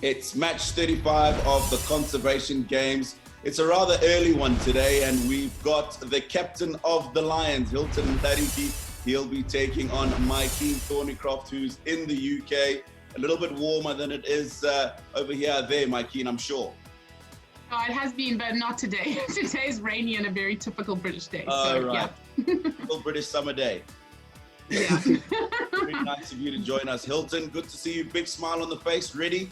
It's match 35 of the Conservation Games. It's a rather early one today, and we've got the captain of the Lions, Hilton Mudariki. He'll be taking on Micheen Thornycroft, who's in the UK. A little bit warmer than it is over here there, Micheen, I'm sure. Oh, it has been, but not today. Today is rainy and a very typical British day. Oh, so, right. Yeah. Typical British summer day. Yeah. Very nice of you to join us. Hilton, good to see you. Big smile on the face. Ready?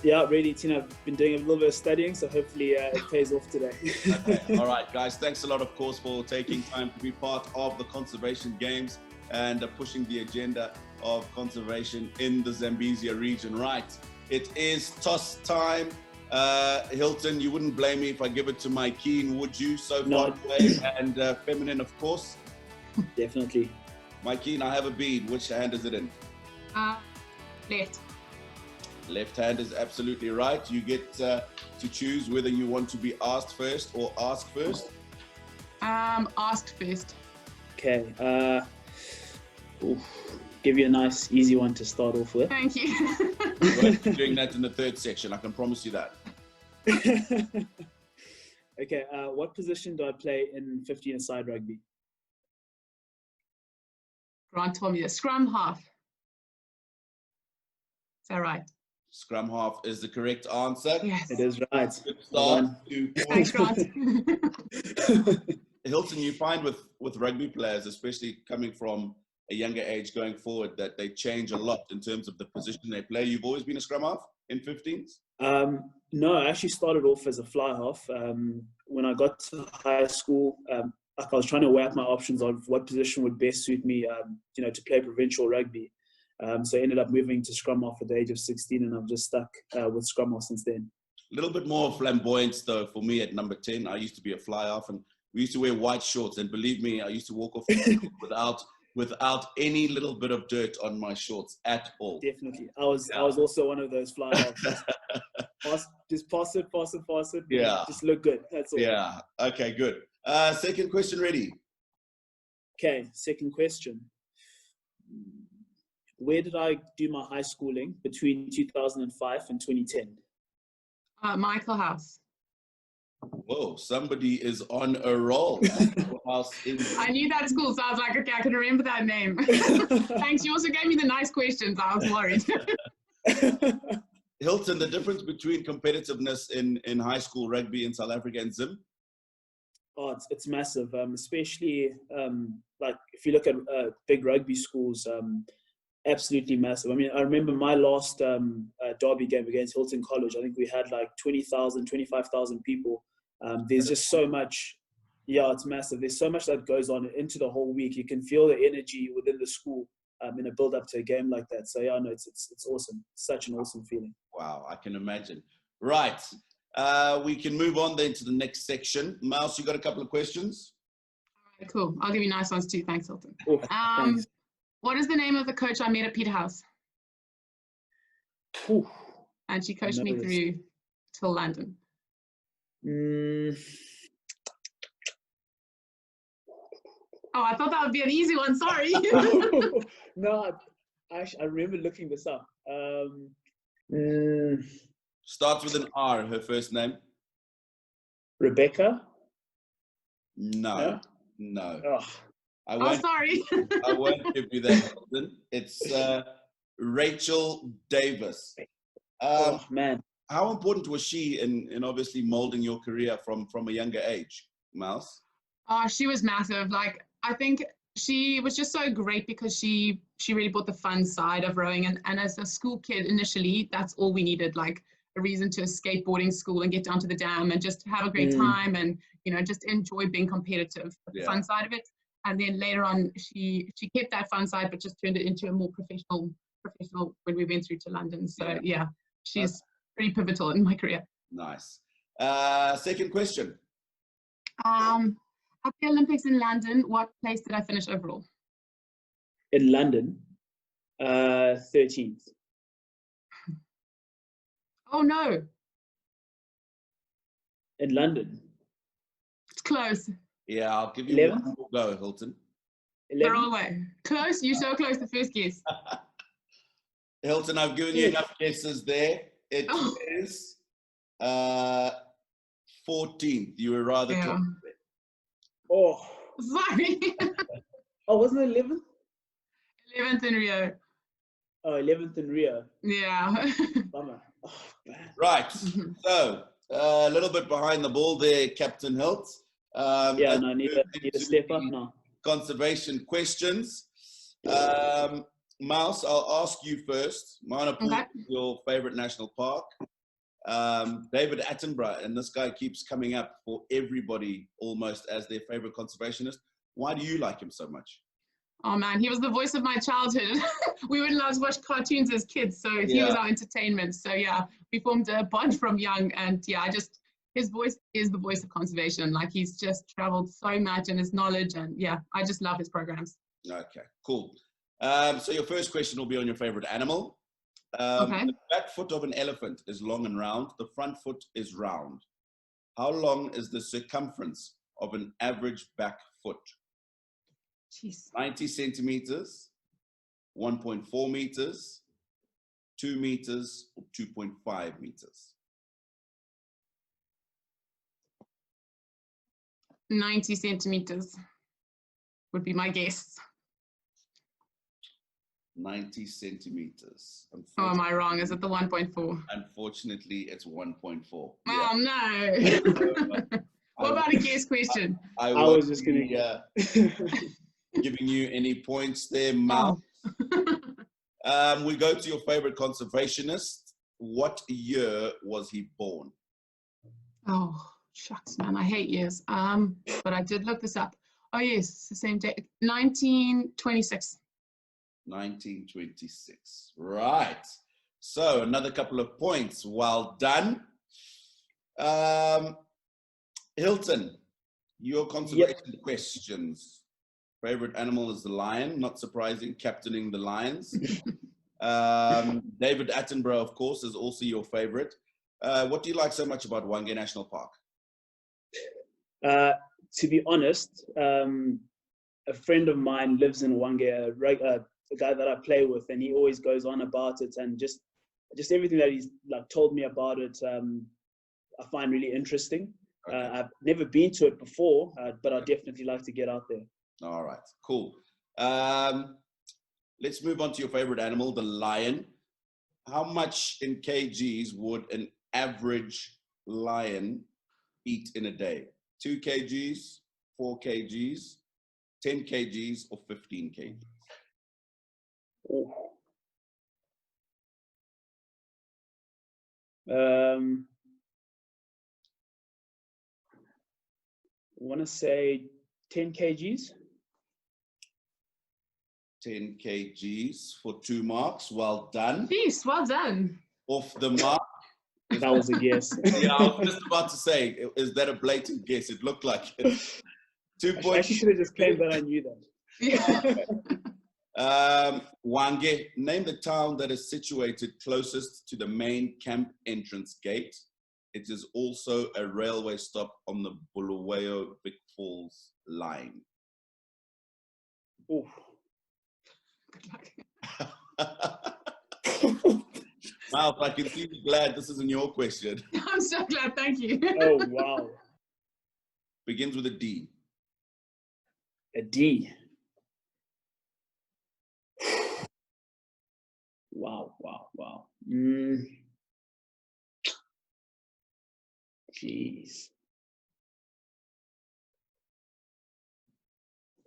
Yeah, ready, Tino. I've been doing a little bit of studying, so hopefully it pays off today. Okay. All right, guys. Thanks a lot, of course, for taking time to be part of the Conservation Games and pushing the agenda of conservation in the Zambezia region. Right. It is toss time. Hilton, you wouldn't blame me if I give it to Micheen, would you? So far away and feminine, of course. Definitely. Micheen, I have a bead. Which hand is it in? Left. Left hand is absolutely right. You get to choose whether you want to be asked first or ask first. Asked first. Okay. Give you a nice, easy one to start off with. Thank you. We won't be doing that in the third section, I can promise you that. Okay. What position do I play in 15-a-side rugby? Grant told me the scrum half. Is that right? Scrum half is the correct answer. Yes. It is right. Good start to Thanks, Grant. Hilton, you find with rugby players, especially coming from a younger age going forward, that they change a lot in terms of the position they play. You've always been a scrum half in 15s? No, I actually started off as a fly half. When I got to high school, I was trying to weigh up my options of what position would best suit me, to play provincial rugby. So I ended up moving to scrum half at the age of 16, and I've just stuck with scrum half since then. A little bit more flamboyance, though, for me at number 10. I used to be a fly half, and we used to wear white shorts. And believe me, I used to walk off without any little bit of dirt on my shorts at all. Definitely. I was also one of those fly halves. Just pass it. Yeah. Just look good. That's all. Yeah. Okay, good. Second question ready. Okay, second question. Where did I do my high schooling between 2005 and 2010? Michael House. Whoa, somebody is on a roll. I knew that school, so I was like, okay, I can remember that name. Thanks. You also gave me the nice questions. I was worried. Hilton, the difference between competitiveness in high school rugby in South Africa and Zim? Oh, it's massive, especially like if you look at big rugby schools, absolutely massive. I mean, I remember my last derby game against Hilton College. I think we had like 20,000, 25,000 people. There's just so much. Yeah, it's massive. There's so much that goes on into the whole week. You can feel the energy within the school in a build up to a game like that. So yeah, no, it's awesome. Such an awesome feeling. Wow, I can imagine. Right. We can move on then to the next section. Mouse, you got a couple of questions? All right, cool. I'll give you nice ones too. Thanks, Hilton. Oh, thanks. What is the name of the coach I met at Peterhouse? Ooh, And she coached me through till London. Oh, I thought that would be an easy one. Sorry. No, I remember looking this up. Starts with an R, her first name. Rebecca? No. Oh. Sorry. I won't give you that, Hilton. It's Rachel Davis. Oh, man. How important was she in obviously molding your career from a younger age, Mouse? Oh, she was massive. Like, I think she was just so great because she really brought the fun side of rowing. And as a school kid, initially, that's all we needed, like a reason to escape boarding school and get down to the dam and just have a great time and, just enjoy being competitive, the fun side of it. And then later on, she kept that fun side, but just turned it into a more professional when we went through to London. So yeah, she's pretty pivotal in my career. Nice. Second question. At the Olympics in London, what place did I finish overall? In London, 13th. Oh no. In London. It's close. Yeah, I'll give you 11th? one more go, Hilton. They're all the way. Close? You're so close, the first guess. Hilton, I've given you enough guesses there. It Oh. is 14th. You were rather Yeah. close. Oh, Sorry. wasn't it 11th? 11th in Rio. Oh, 11th in Rio. Yeah. Bummer. Oh, man. Right. So a little bit behind the ball there, Captain Hilt. Yeah, as no, I we need move to into step up the now. Conservation questions. Mouse, I'll ask you first. Mana Okay. your favorite national park. David Attenborough, and this guy keeps coming up for everybody almost as their favorite conservationist. Why do you like him so much? Oh man, he was the voice of my childhood. We would love to watch cartoons as kids, so he was our entertainment. So yeah, we formed a bond from young, and yeah, his voice is the voice of conservation. Like he's just traveled so much and his knowledge, and yeah, I just love his programs. Okay, cool. So your first question will be on your favorite animal. Okay. The back foot of an elephant is long and round. The front foot is round. How long is the circumference of an average back foot? Jeez. 90 centimeters, 1.4 meters, 2 meters, or 2.5 meters? 90 centimeters would be my guess. 90 centimeters. Oh, am I wrong? Is it the 1.4? Unfortunately, it's 1.4. Oh, no. What about a guess question? I was just going to giving you any points there, Mal. Oh. We go to your favorite conservationist. What year was he born? Oh, shucks, man. I hate years. But I did look this up. Oh, yes, it's the same date. 1926. 1926. Right. So another couple of points. Well done. Hilton, your conservation questions. Favorite animal is the lion. Not surprising, captaining the lions. David Attenborough, of course, is also your favorite. What do you like so much about Hwange National Park? To be honest, a friend of mine lives in Hwange, a guy that I play with, and he always goes on about it, and just everything that he's like told me about it, I find really interesting. Okay. I've never been to it before, but I'd definitely like to get out there. All right, cool. Let's move on to your favorite animal, the lion. How much in kgs would an average lion eat in a day? 2 kgs, 4 kgs, 10 kgs, or 15 kgs? I want to say 10 kgs. 10 kgs for 2 marks. Well done. Peace, well done. Off the mark. That was a guess. Yeah, I was just about to say, is that a blatant guess? It looked like it. 2 points. I actually should have just claimed that I knew that. Hwange, name the town that is situated closest to the main camp entrance gate. It is also a railway stop on the Bulawayo Big Falls line. Ooh. Good luck. Miles, I can see you're glad this isn't your question. I'm so glad, thank you. Oh, wow. Begins with a D. A D. Wow. Jeez.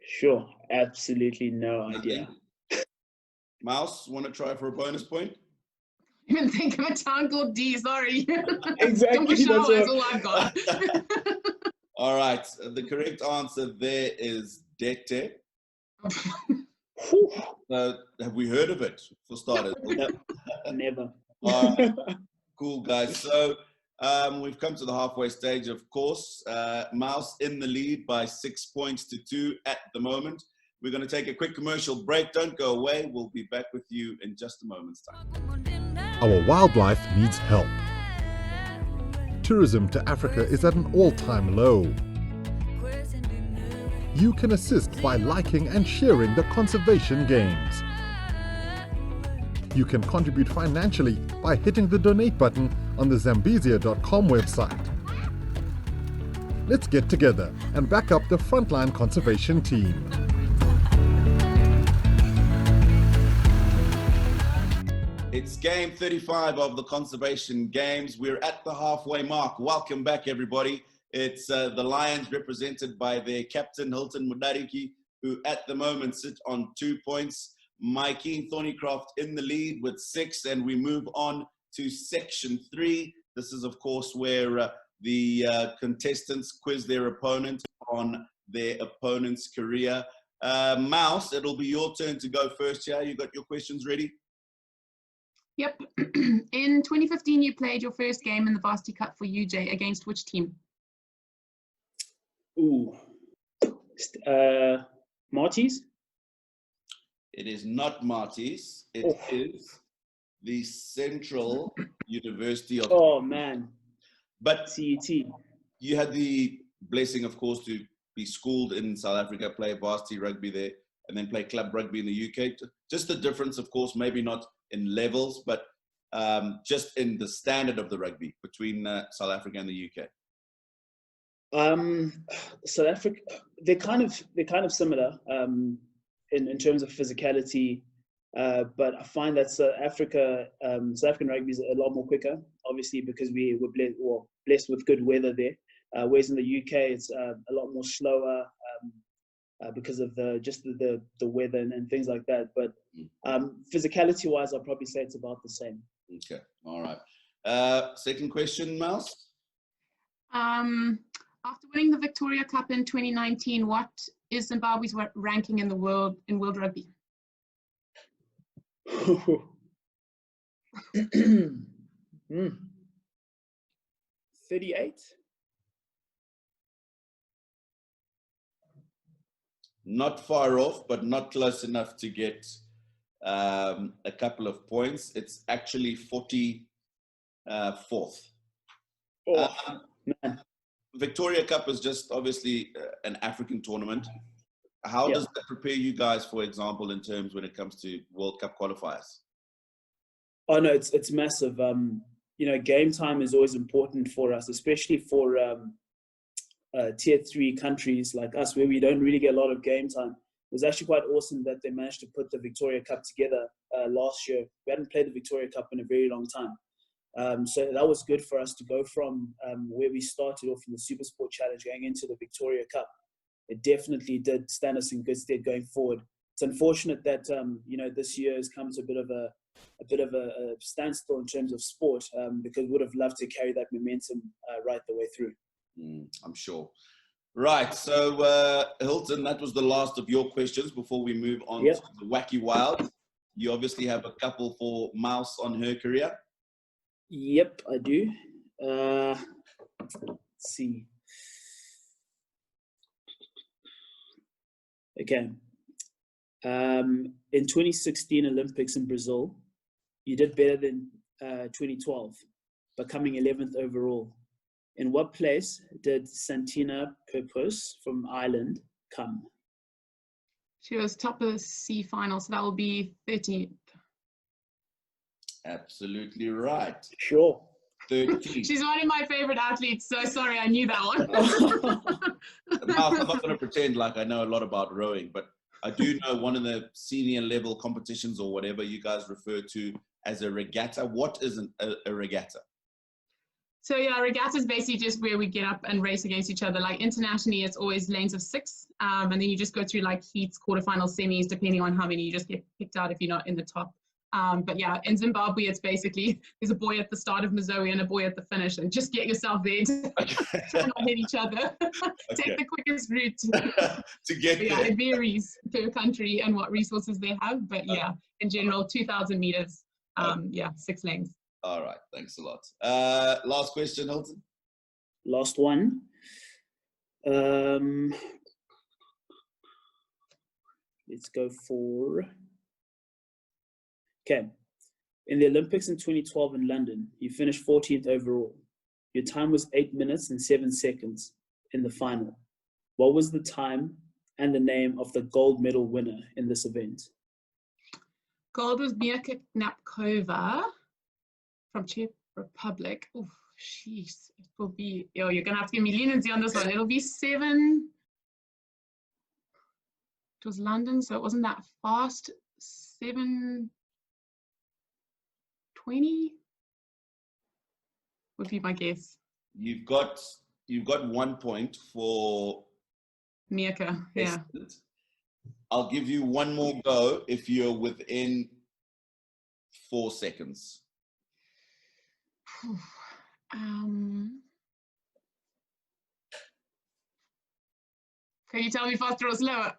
Sure, absolutely no idea. Mouse, want to try for a bonus point? I didn't think of a town called D, sorry. Exactly. That's all I've got. All right, the correct answer there is Dete. Have we heard of it, for starters? Never. Cool, guys. So we've come to the halfway stage, of course. Mouse in the lead by 6 points to 2 at the moment. We're going to take a quick commercial break. Don't go away. We'll be back with you in just a moment's time. Our wildlife needs help. Tourism to Africa is at an all-time low. You can assist by liking and sharing the conservation games. You can contribute financially by hitting the donate button on the Zambezia.com website. Let's get together and back up the frontline conservation team. It's game 35 of the Conservation Games. We're at the halfway mark. Welcome back, everybody. It's the Lions represented by their captain, Hilton Mudariki, who at the moment sit on 2 points. Micheen Thornycroft in the lead with 6, and we move on to section 3. This is, of course, where the contestants quiz their opponent on their opponent's career. Mouse, it'll be your turn to go first here. You got your questions ready? Yep. In 2015, you played your first game in the Varsity Cup for UJ against which team? Ooh. Marty's? It is not Marty's. It is the Central University of... Oh, man. But CET. you had the blessing, of course, to be schooled in South Africa, play varsity rugby there, and then play club rugby in the UK. Just the difference, of course, maybe not in levels, but just in the standard of the rugby between South Africa and the UK. South Africa, they're kind of similar in terms of physicality, but I find that South African rugby is a lot more quicker, obviously because we were blessed with good weather there. Whereas in the UK, it's a lot more slower because of the weather and things like that. But physicality-wise, I'll probably say it's about the same. Okay, all right. Second question, Mouse. After winning the Victoria Cup in 2019, what is Zimbabwe's ranking in world rugby? 38. Not far off, but not close enough to get a couple of points. It's actually 44th. Man. Victoria Cup is just obviously an African tournament. How does that prepare you guys, for example, in terms when it comes to World Cup qualifiers? Oh no, it's massive. Game time is always important for us, especially for tier 3 countries like us, where we don't really get a lot of game time. It was actually quite awesome that they managed to put the Victoria Cup together last year. We hadn't played the Victoria Cup in a very long time. So that was good for us to go from where we started off in the Super Sport Challenge going into the Victoria Cup. It definitely did stand us in good stead going forward. It's unfortunate that this year has come to a bit of a standstill in terms of sport, because we would have loved to carry that momentum right the way through. I'm sure. Right, so Hilton, that was the last of your questions before we move on to the Wacky Wild. You obviously have a couple for Mouse on her career. Yep, I do. Let's see. Okay. In 2016 Olympics in Brazil, you did better than 2012, becoming 11th overall. In what place did Santina Purpose from Ireland come? She was top of the C final, so that will be 13th. Absolutely right. Sure. 13. She's one of my favorite athletes, so sorry, I knew that one. Mouse, I'm not going to pretend like I know a lot about rowing, but I do know one of the senior level competitions or whatever you guys refer to as a regatta. What is a regatta? So yeah, regatta is basically just where we get up and race against each other. Like internationally, it's always lanes of 6, and then you just go through like heats, quarterfinals, semis, depending on how many you just get picked out if you're not in the top. But yeah, in Zimbabwe, it's basically there's a boy at the start of Mawoyo and a boy at the finish, and just get yourself there to not hit each other. Take the quickest route to get there. Yeah, it varies per country and what resources they have, but yeah, in general, 2,000 meters. 6 lanes. All right, thanks a lot. Last question, Hilton. Last one. Let's go for... Okay. In the Olympics in 2012 in London, you finished 14th overall. Your time was 8 minutes and 7 seconds in the final. What was the time and the name of the gold medal winner in this event? Gold was Mirka Knapkova from Czech Republic. Oh, jeez. It will be, you're going to have to give me leniency on this one. It'll be 7. It was London, so it wasn't that fast. 7:20 would be my guess. You've got 1 point for Mirka, yeah. I'll give you one more go if you're within 4 seconds. Can you tell me faster or slower?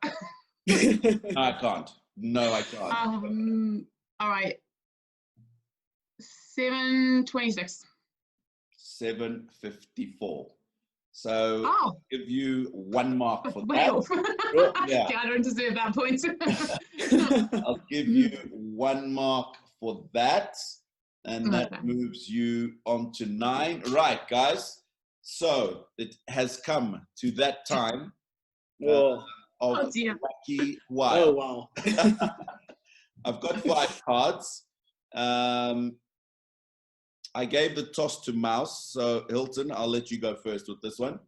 I can't. No, I can't. All right. 7:26. 7:54. So I'll give you 1 mark for that. Off. Yeah. I don't deserve that point. I'll give you 1 mark for that. And that moves you on to 9. Right, guys. So it has come to that time of Wacky Wild. Oh, wow. I've got 5 cards. I gave the toss to Mouse. So Hilton, I'll let you go first with this one.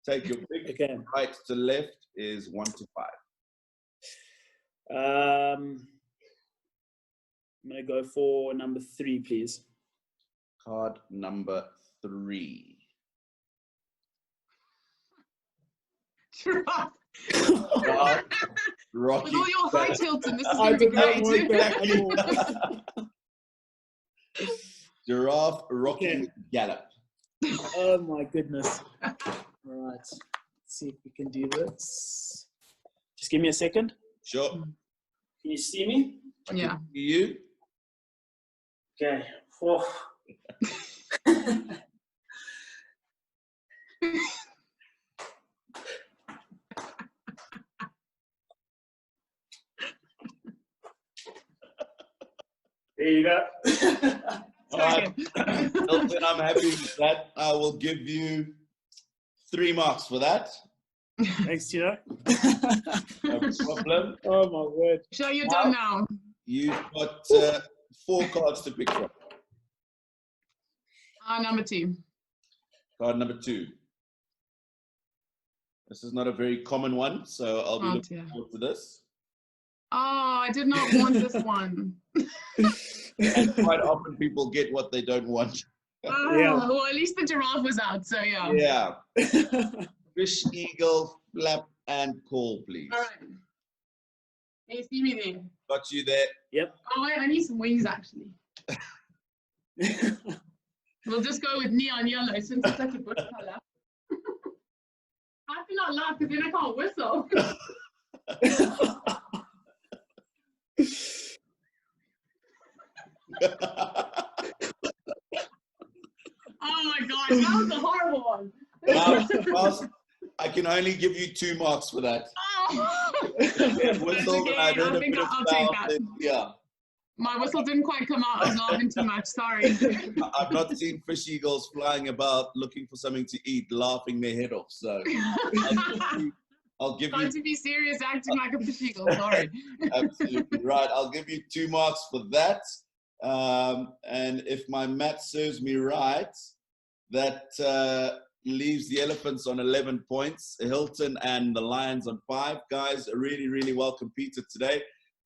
Take your pick. Okay. Right to left is 1 to 5. I'm going to go for number 3, please. Card number 3. Rocky. With all your height, Hilton, this is going to be great. Giraffe, Rocky, Gallop. Oh my goodness. All right. Let's see if we can do this. Just give me a second. Sure. Can you see me? Yeah. See you. Okay. Oh. There you go. All right. Hilton, I'm happy with that. I will give you 3 marks for that. Thanks, Tino. No problem. Oh my word. So you're done now. You've got 4 cards to pick from. Number 2. Card number 2. This is not a very common one, so I'll be looking forward to this. Oh, I did not want this one. And quite often people get what they don't want. Well, at least the giraffe was out, so yeah. Yeah. Fish, eagle, flap, and call, please. All right. Can you see me there? Got you there. Yep. Oh, I need some wings, actually. We'll just go with neon yellow since it's such a good color. I have to not laugh because then I can't whistle. Oh my gosh, that was a horrible one. Well, I can only give you 2 marks for that. Oh. Whistle, okay. I heard I a think bit of I'll take sound. that. Yeah. My whistle didn't quite come out. I was laughing too much. Sorry. I've not seen fish eagles flying about looking for something to eat, laughing their head off. So I'll give you. Trying to be serious, acting like a fish eagle. Sorry. Absolutely right. I'll give you 2 marks for that. And if my math serves me right, that leaves the elephants on 11 points, Hilton and the Lions on 5. Guys, really, really well competed today.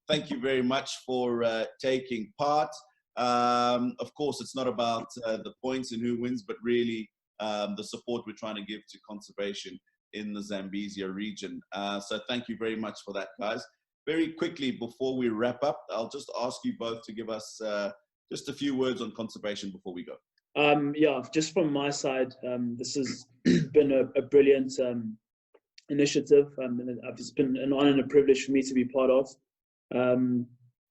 Thank you very much for taking part. Of course, it's not about the points and who wins, but really the support we're trying to give to conservation in the Zambezia region. So thank you very much for that, guys. Very quickly, before we wrap up, I'll just ask you both to give us just a few words on conservation before we go. Yeah, just from my side, this has been a brilliant initiative. And it's been an honor and a privilege for me to be part of.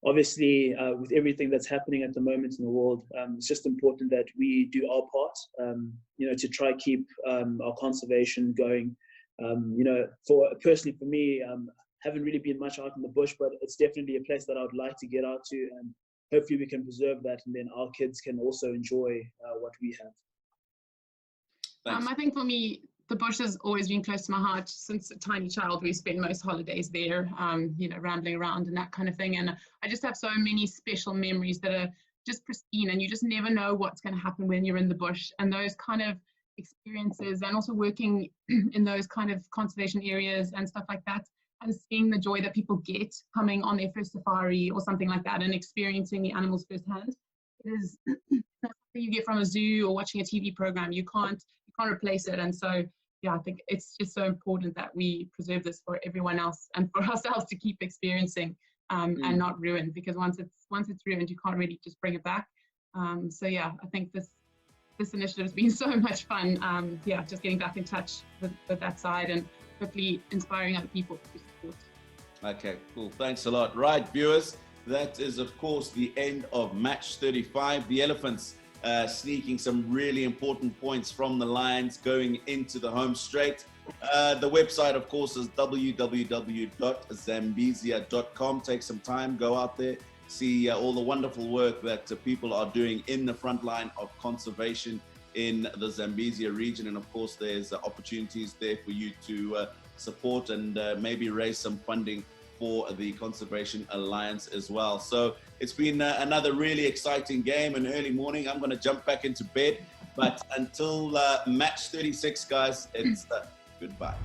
Obviously, with everything that's happening at the moment in the world, it's just important that we do our part, to try keep our conservation going. Personally for me, haven't really been much out in the bush, but it's definitely a place that I would like to get out to, and hopefully we can preserve that, and then our kids can also enjoy what we have. Thanks. I think for me, the bush has always been close to my heart since a tiny child. We spend most holidays there, rambling around and that kind of thing. And I just have so many special memories that are just pristine, and you just never know what's going to happen when you're in the bush. And those kind of experiences, and also working in those kind of conservation areas and stuff like that, and seeing the joy that people get coming on their first safari or something like that and experiencing the animals firsthand, it is something you get from a zoo or watching a TV program. You can't replace it. And so yeah, I think it's just so important that we preserve this for everyone else and for ourselves to keep experiencing and not ruin, because once it's ruined, you can't really just bring it back. So yeah, I think this initiative has been so much fun. Just getting back in touch with that side and hopefully inspiring other people to support. Okay, cool. Thanks a lot. Right, viewers, that is, of course, the end of match 35. The Elephants sneaking some really important points from the Lions going into the home straight. The website, of course, is www.zambezia.com. Take some time, go out there, see all the wonderful work that people are doing in the front line of conservation in the Zambezia region. And of course, there's opportunities there for you to support and maybe raise some funding for the Conservation Alliance as well. So it's been another really exciting game, an early morning. I'm going to jump back into bed. But until match 36, guys, it's goodbye.